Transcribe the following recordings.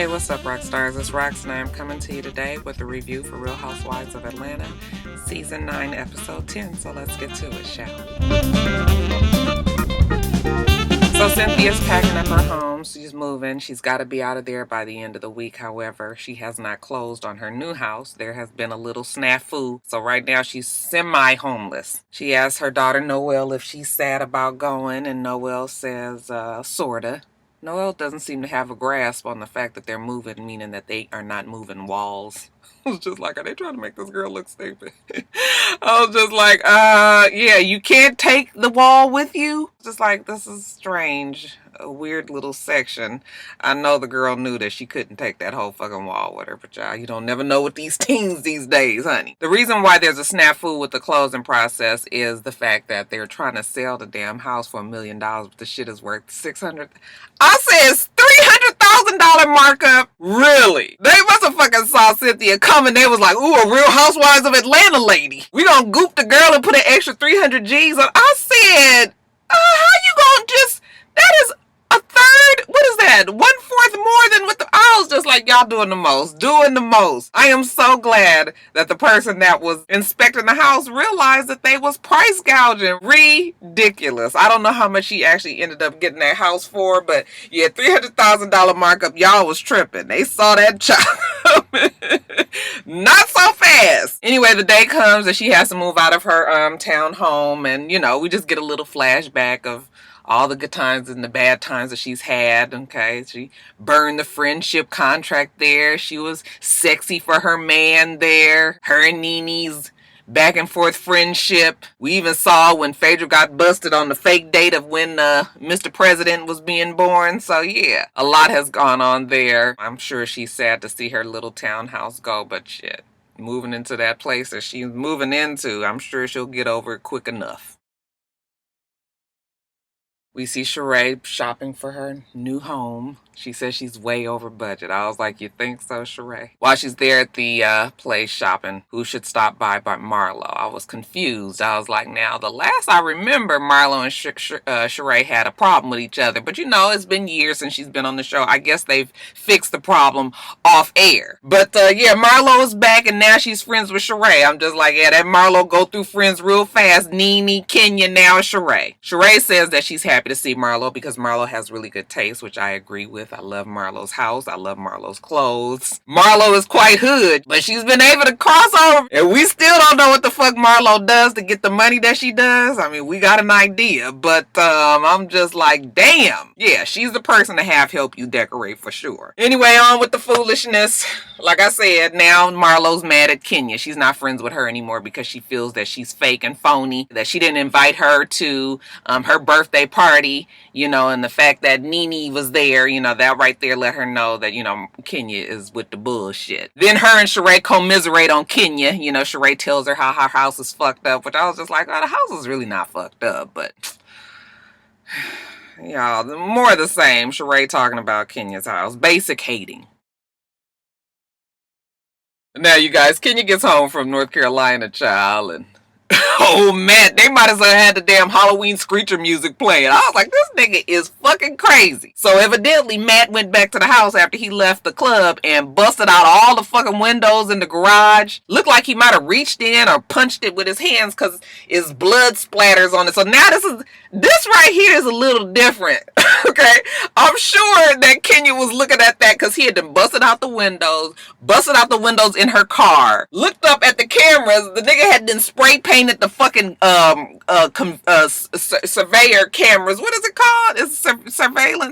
Hey, what's up, Roxstars? It's Rox, and I am coming to you today with a review for Real Housewives of Atlanta, Season 9, Episode 10. So let's get to it, shall we? So Cynthia's packing up her home. She's moving. She's got to be out of there by the end of the week. However, she has not closed on her new house. There has been a little snafu. So right now she's semi-homeless. She asks her daughter Noelle if she's sad about going, and Noelle says, sorta. Noelle doesn't seem to have a grasp on the fact that they're moving, meaning that they are not moving walls. I was just like, are they trying to make this girl look stupid? I was just like, yeah, you can't take the wall with you? Just like, this is strange. A weird little section. I know the girl knew that she couldn't take that whole fucking wall with her, but y'all, you don't never know with these teens these days, honey. The reason why there's a snafu with the closing process is the fact that they're trying to sell the damn house for $1 million, but the shit is worth $600,000. I said $300,000 markup. Really? They must have fucking saw Cynthia coming. They was like, ooh, a Real Housewives of Atlanta lady. We gonna goop the girl and put an extra 300 G's on. I said, how you gonna just, that is a third, what is that? 1/4 more than what I was just like, y'all doing the most. I am so glad that the person that was inspecting the house realized that they was price gouging. Ridiculous. I don't know how much she actually ended up getting that house for, but yeah, $300,000 markup. Y'all was tripping. They saw that chop. Not so fast. Anyway, the day comes that she has to move out of her town home, and you know, we just get a little flashback of all the good times and the bad times that she's had. Okay, she burned the friendship contract there. She was sexy for her man there. Her and Nene's back and forth friendship. We even saw when Phaedra got busted on the fake date of when Mr. President was being born. So yeah, a lot has gone on there. I'm sure she's sad to see her little townhouse go, but shit, moving into that place that she's moving into, I'm sure she'll get over it quick enough. We see Shereé shopping for her new home. She says she's way over budget. I was like, you think so, Shereé? While she's there at the place shopping, who should stop by but Marlo? I was confused. I was like, now, the last I remember, Marlo and Shereé had a problem with each other. But, you know, it's been years since she's been on the show. I guess they've fixed the problem off air. But, yeah, Marlo is back, and now she's friends with Shereé. I'm just like, yeah, that Marlo go through friends real fast. Nene, Kenya, now Shereé. Shereé says that she's happy to see Marlo because Marlo has really good taste, which I agree with. I love Marlo's house. I love Marlo's clothes. Marlo is quite hood, but she's been able to cross over, and we still don't know what the fuck Marlo does to get the money that she does. I mean, we got an idea, but I'm just like, damn. Yeah, she's the person to have help you decorate for sure. Anyway, on with the foolishness. Like I said, now Marlo's mad at Kenya. She's not friends with her anymore because she feels that she's fake and phony, that she didn't invite her to her birthday party, you know, and the fact that Nene was there, you know, that right there let her know that, you know, Kenya is with the bullshit. Then her and Shereé commiserate on Kenya. You know, Shereé tells her how her house is fucked up, which I was just like, oh, the house is really not fucked up, but y'all, more of the same. Shereé talking about Kenya's house. Basic hating. Now, you guys, Kenya gets home from North Carolina, child, and oh man, they might as well have the damn Halloween screecher music playing. I was like, this nigga is fucking crazy. So evidently Matt went back to the house after he left the club and busted out all the fucking windows in the garage. Looked like he might have reached in or punched it with his hands because his blood splatters on it. So now this right here is a little different. Okay, I'm sure that Kenya was looking at that because he had been busted out the windows in her car. Looked up at the cameras. The nigga had been spray painted the fucking surveyor cameras. What is it called? It's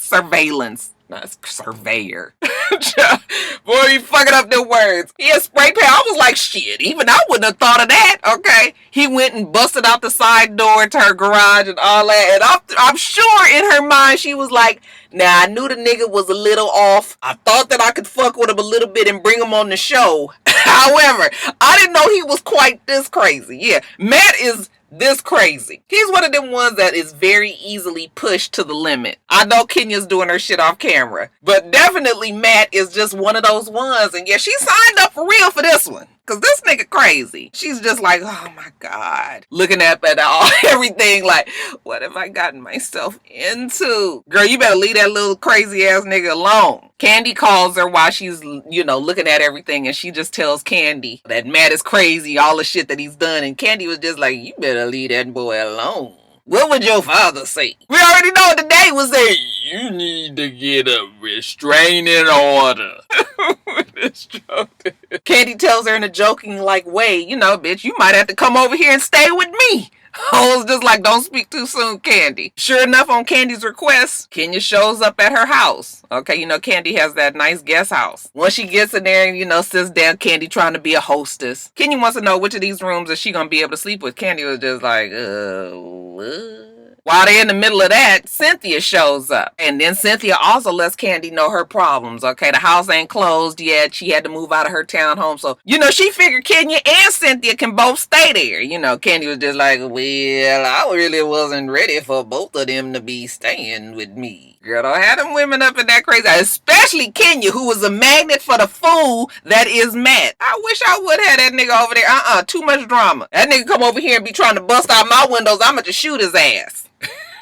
surveillance. No, it's surveyor. Boy, you fucking up the words. He had spray paint. I was like, shit, even I wouldn't have thought of that. Okay. He went and busted out the side door to her garage and all that. And I'm sure in her mind, she was like, now, I knew the nigga was a little off. I thought that I could fuck with him a little bit and bring him on the show. However, I didn't know he was quite this crazy. Yeah, Matt is this crazy. He's one of them ones that is very easily pushed to the limit. I know Kenya's doing her shit off camera, but definitely Matt is just one of those ones. And yeah, she signed up for real for this one. Cause this nigga crazy. She's just like, oh my God. Looking at all everything like, what have I gotten myself into? Girl, you better leave that little crazy ass nigga alone. Kandi calls her while she's, looking at everything, and she just tells Kandi that Matt is crazy, all the shit that he's done. And Kandi was just like, you better leave that boy alone. What would your father say? We already know what the day was saying. You need to get a restraining order. Kandi tells her in a joking way, bitch, you might have to come over here and stay with me. I was just like, don't speak too soon, Kandi. Sure enough, on Kandi's request, Kenya shows up at her house. Okay, Kandi has that nice guest house. Once she gets in there and, sits down, Kandi trying to be a hostess. Kenya wants to know which of these rooms is she going to be able to sleep with. Kandi was just like, what? While they're in the middle of that, Cynthia shows up. And then Cynthia also lets Kandi know her problems. Okay, the house ain't closed yet. She had to move out of her townhome. So, she figured Kenya and Cynthia can both stay there. Kandi was just like, well, I really wasn't ready for both of them to be staying with me. Girl, don't have them women up in that crazy. Especially Kenya, who was a magnet for the fool that is Matt. I wish I would have that nigga over there. Too much drama. That nigga come over here and be trying to bust out my windows. I'm going to shoot his ass.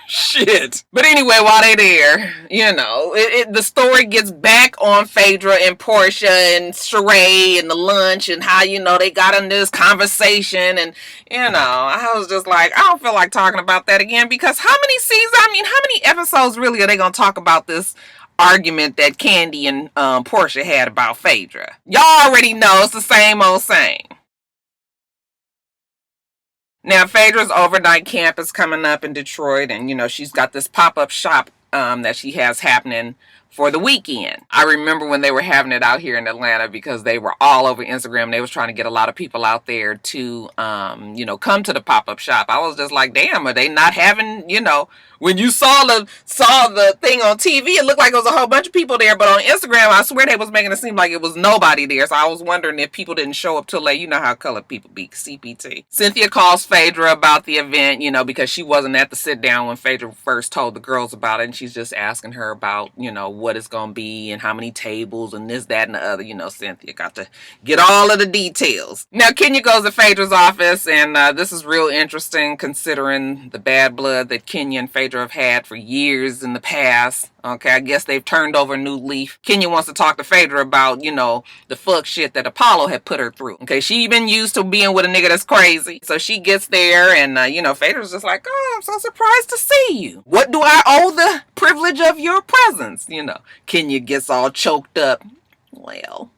Shit. But anyway, while they there, the story gets back on Phaedra and Portia and Shereé and the lunch and how, they got in this conversation. And, I was just like, I don't feel like talking about that again, because how many episodes really are they going to talk about this argument that Kandi and Portia had about Phaedra? Y'all already know it's the same old same. Now, Phaedra's overnight camp is coming up in Detroit, and, she's got this pop-up shop that she has happening for the weekend. I remember when they were having it out here in Atlanta, because they were all over Instagram. They was trying to get a lot of people out there to, come to the pop-up shop. I was just like, damn, are they not having, when you saw the thing on TV, it looked like it was a whole bunch of people there, but on Instagram, I swear they was making it seem like it was nobody there. So I was wondering if people didn't show up till late. You know how colored people be, CPT. Cynthia calls Phaedra about the event, because she wasn't at the sit down when Phaedra first told the girls about it, and she's just asking her about, what it's gonna be and how many tables and this, that, and the other. Cynthia got to get all of the details. Now, Kenya goes to Phaedra's office, and this is real interesting considering the bad blood that Kenya and Phaedra have had for years in the past. Okay, I guess they've turned over a new leaf. Kenya wants to talk to Phaedra about, the fuck shit that Apollo had put her through. Okay, she been used to being with a nigga that's crazy. So she gets there, and, Phaedra's just like, oh, I'm so surprised to see you. What do I owe the privilege of your presence? Kenya gets all choked up. Well,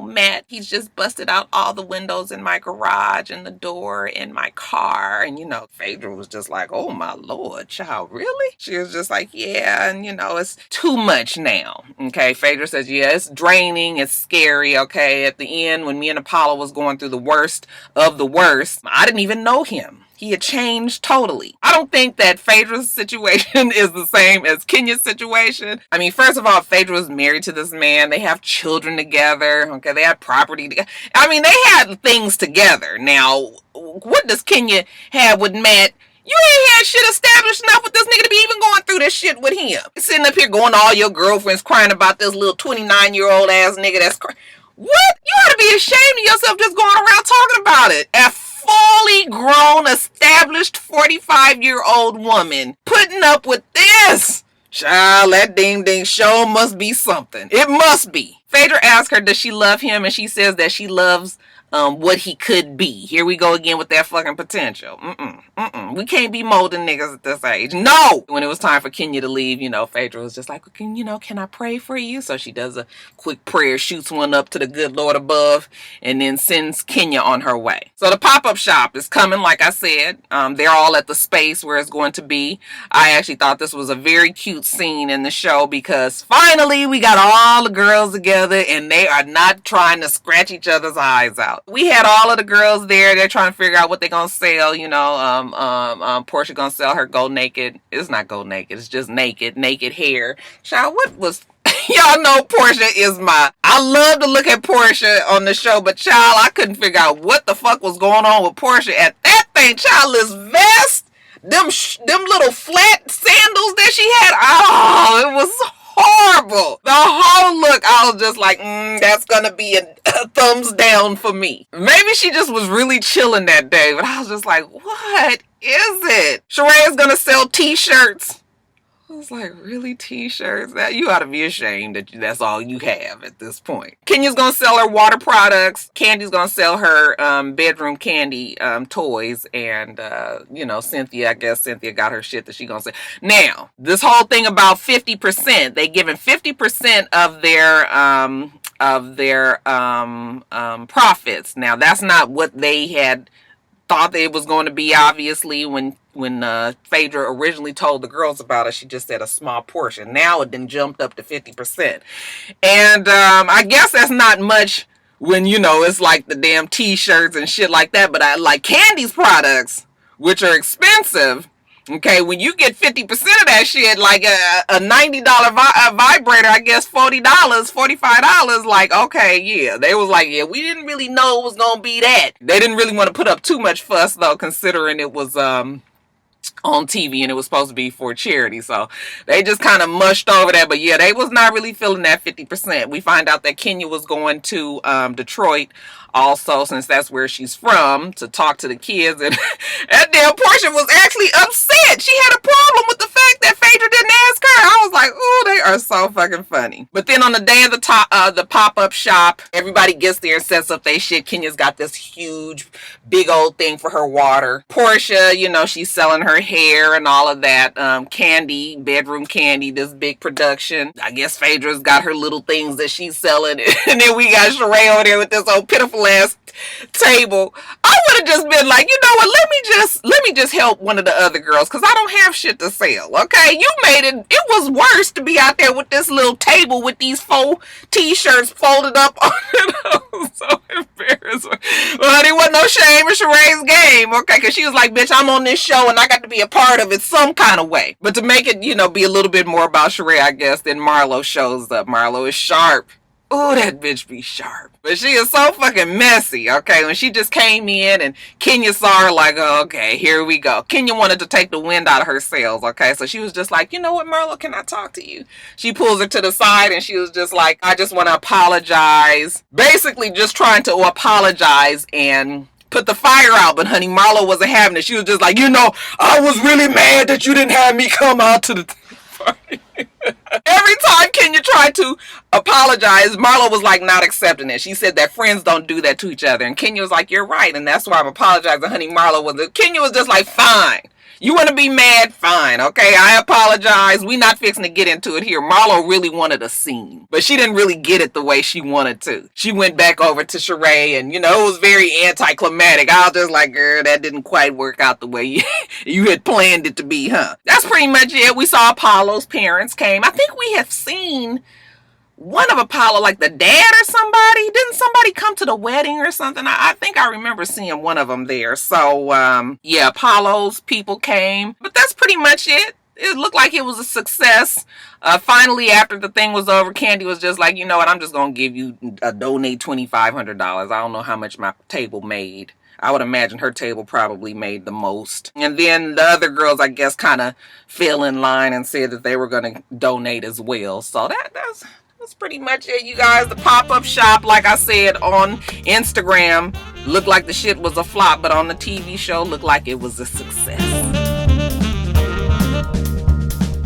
Matt, he's just busted out all the windows in my garage and the door in my car. And, Phaedra was just like, oh my Lord, child, really? She was just like, yeah, and, it's too much now. Okay, Phaedra says, yeah, it's draining, it's scary, okay? At the end, when me and Apollo was going through the worst of the worst, I didn't even know him. He had changed totally. I don't think that Phaedra's situation is the same as Kenya's situation. I mean, first of all, Phaedra was married to this man. They have children together. Okay, they had property together. I mean, they had things together. Now, what does Kenya have with Matt? You ain't had shit established enough with this nigga to be even going through this shit with him. Sitting up here going to all your girlfriends crying about this little 29-year-old ass nigga that's crying. What? You ought to be ashamed of yourself just going around talking about it. Fully grown, established 45-year-old woman putting up with this. Child, that ding show must be something. It must be. Phaedra asks her, does she love him? And she says that she loves what he could be. Here we go again with that fucking potential. We can't be molding niggas at this age. No! When it was time for Kenya to leave, Phaedra was just like, can I pray for you? So she does a quick prayer, shoots one up to the good Lord above, and then sends Kenya on her way. So the pop-up shop is coming, like I said. They're all at the space where it's going to be. I actually thought this was a very cute scene in the show, because finally we got all the girls together and they are not trying to scratch each other's eyes out. We had all of the girls there. They're trying to figure out what they're going to sell. Portia going to sell her Go Naked. It's not Go Naked. It's just naked hair. Child, what was... Y'all know Portia is I love to look at Portia on the show, but child, I couldn't figure out what the fuck was going on with Portia at that thing. Childless vest, them little flat sandals that she had. Oh, it was horrible. The whole look, I was just like, that's gonna be a thumbs down for me. Maybe she just was really chilling that day, but I was just like, what is it? Shereé is gonna sell t-shirts. I was like, really, t-shirts? That you ought to be ashamed that that's all you have at this point. Kenya's gonna sell her water products. Kandi's gonna sell her bedroom candy toys, and you know, Cynthia, I guess Cynthia got her shit that she gonna sell. Now, this whole thing about 50%, they giving 50% of their profits. Now, that's not what they had thought it was going to be. Obviously, when Phaedra originally told the girls about it, she just said a small portion. Now it then jumped up to 50%. And I guess that's not much when, you know, it's like the damn t-shirts and shit like that. But I like Kandi's products, which are expensive. Okay, when you get 50% of that shit, like a $90 vibrator, I guess $40, $45, like, okay, yeah. They was like, yeah, we didn't really know it was going to be that. They didn't really want to put up too much fuss, though, considering it was on TV and it was supposed to be for charity. So they just kind of mushed over that. But yeah, they was not really feeling that 50%. We find out that Kenya was going to Detroit also, since that's where she's from, to talk to the kids. And that damn Portia was actually upset. She had a problem with the fact that Phaedra didn't ask her. I was like, ooh, they are so fucking funny. But then on the day of the pop-up shop, everybody gets there and sets up their shit. Kenya's got this huge, big old thing for her water. Portia, you know, she's selling her hair and all of that. Kandi, bedroom candy, this big production. I guess Phaedra's got her little things that she's selling. And then we got Shereé over there with this old pitiful ass table. I would have just been like, you know what, let me just help one of the other girls, because I don't have shit to sell. Okay, you made it was worse to be out there with this little table with these 4 t-shirts folded up on it. I was so embarrassed. But there wasn't no shame in Shereé's game, okay, because she was like, bitch, I'm on this show and I got to be a part of it some kind of way. But to make it, you know, be a little bit more about Shereé, I guess, then Marlo shows up. Marlo is sharp. Ooh, that bitch be sharp. But she is so fucking messy, okay? When she just came in and Kenya saw her like, oh, okay, here we go. Kenya wanted to take the wind out of her sails, okay? So she was just like, you know what, Marlo, can I talk to you? She pulls her to the side and she was just like, I just want to apologize. Basically just trying to apologize and put the fire out. But honey, Marlo wasn't having it. She was just like, you know, I was really mad that you didn't have me come out to the party. Every time Kenya tried to apologize, Marlo was like not accepting it. She said that friends don't do that to each other. And Kenya was like, you're right. And that's why I'm apologizing. Honey, Kenya was just like, fine. You want to be mad? Fine. Okay, I apologize. We not fixing to get into it here. Marlo really wanted a scene, but she didn't really get it the way she wanted to. She went back over to Shereé and, you know, it was very anticlimactic. I was just like, girl, that didn't quite work out the way you had planned it to be, huh? That's pretty much it. We saw Apollo's parents came. I think we have seen one of Apollo, like the dad or somebody. Didn't somebody come to the wedding or something? I think I remember seeing one of them there. So, yeah, Apollo's people came. But that's pretty much it. It looked like it was a success. Finally, after the thing was over, Kandi was just like, you know what, I'm just going to give you donate $2,500. I don't know how much my table made. I would imagine her table probably made the most. And then the other girls, I guess, kind of fell in line and said that they were going to donate as well. So that's pretty much it, you guys. The pop-up shop, like I said, on Instagram looked like the shit was a flop, but on the TV show looked like it was a success.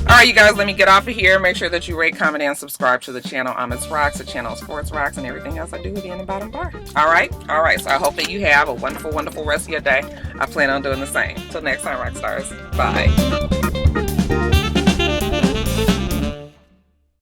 Alright, you guys, let me get off of here. Make sure that you rate, comment, and subscribe to the channel. I'm itsrox, the channel is for itsrox, and everything else I do will be in the bottom bar. Alright, so I hope that you have a wonderful, wonderful rest of your day. I plan on doing the same. Till next time, Roxstars. Bye.